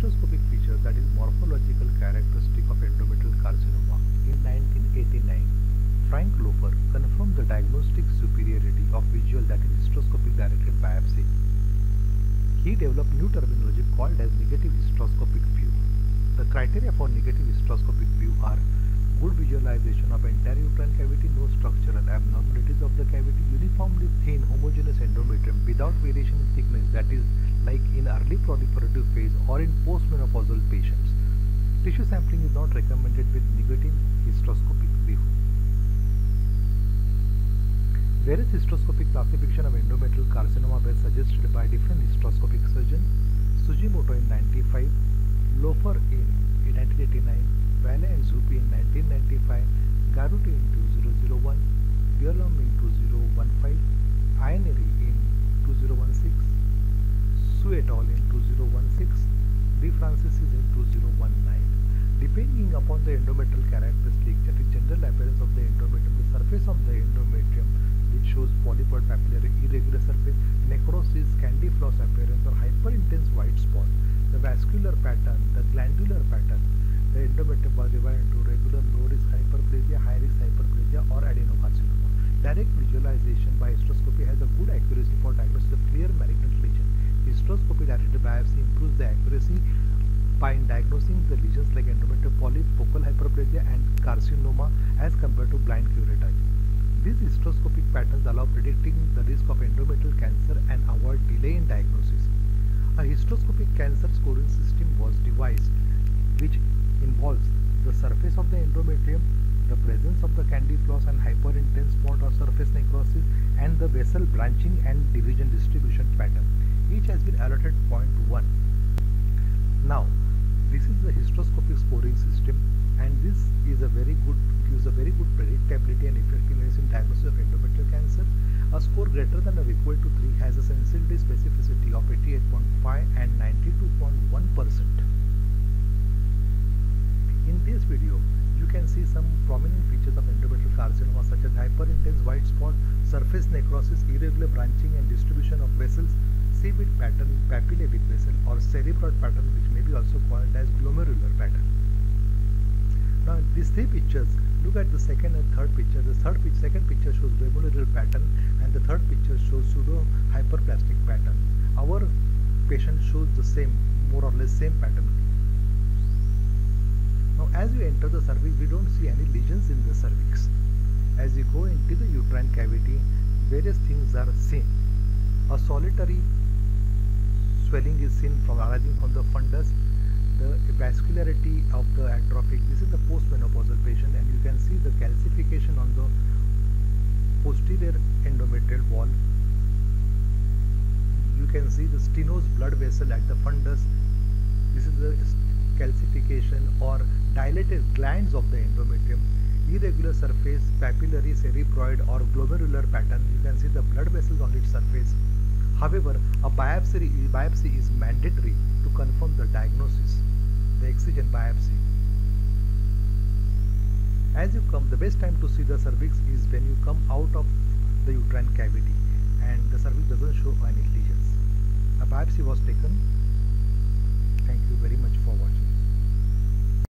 hysteroscopic feature, that is morphological characteristic of endometrial carcinoma. In 1989, Frank Lofer confirmed the diagnostic superiority of visual, that is hysteroscopic directed biopsy. He developed new terminology called as negative hysteroscopic view. The criteria for negative hysteroscopic view are good visualization of entire uterine cavity, no structural abnormalities of the cavity, uniformly thin homogeneous endometrium without variation in thickness, that is like in early proliferative phase or in postmenopausal patients. Tissue sampling is not recommended with negative hysteroscopic view. Various hysteroscopic classification of endometrial carcinoma were suggested by different hysteroscopic surgeons: Sugimoto in 1995, Lofer in 1989, Valle and Zuppi in 1995, Garuti in 2001, Bjorlund in 2015, Aineri in 2016, Su et al. In 2016, De Francis in 2019. Depending upon the endometrial characteristic, that is general appearance of the endometrium, the surface of the endometrium which shows polypoid papillary irregular surface, necrosis, candy floss appearance or hyperintense white spot, the vascular pattern, the glandular pattern, the endometrium was divided into regular low-risk hyperplasia, high-risk hyperplasia or adenocarcinoma. Direct visualization by hysteroscopy has a good accuracy for diagnosis of clear malignant lesion. Hysteroscopy directed biopsy improves the accuracy by diagnosing the lesions like endometrial polyp, focal hyperplasia and carcinoma as compared to blind curettage. These hysteroscopic patterns allow predicting the risk of endometrial cancer and avoid delay in diagnosis. A hysteroscopic cancer scoring system was devised which involves the surface of the endometrium, the presence of the candy floss and hyperintense spot or surface necrosis, and the vessel branching and division distribution pattern. Each has been allotted 0.1. Now, this is the hysteroscopic scoring system, and this is gives a very good predictability and effectiveness in diagnosis of endometrial cancer. A score greater than or equal to 3 has a sensitivity specificity of 88.5 and 92.1%. In this video, you can see some prominent features of endometrial carcinoma such as hyperintense white spot, surface necrosis, irregular branching and distribution of vessels, seaweed pattern, papillae with vessel or cerebroid pattern, which may be also called as glomerular pattern. Now these three pictures, look at the second and third picture. The second picture shows glomerular pattern and the third picture shows pseudo hyperplastic pattern. Our patient shows the same, more or less same pattern. Now as you enter the cervix, we don't see any lesions in the cervix. As you go into the uterine cavity, various things are seen. A solitary swelling is seen arising from the fundus. The vascularity of the atrophic, this is the postmenopausal patient, and you can see the calcification on the posterior endometrial wall. You can see the stenosed blood vessel at the fundus. This is the calcification or dilated glands of the endometrium. Irregular surface, papillary, cerebroid or glomerular pattern. You can see the blood vessels on its surface. However, a biopsy is mandatory to confirm the diagnosis, the excision biopsy. As you come, the best time to see the cervix is when you come out of the uterine cavity and the cervix doesn't show any lesions. A biopsy was taken. Thank you very much for watching.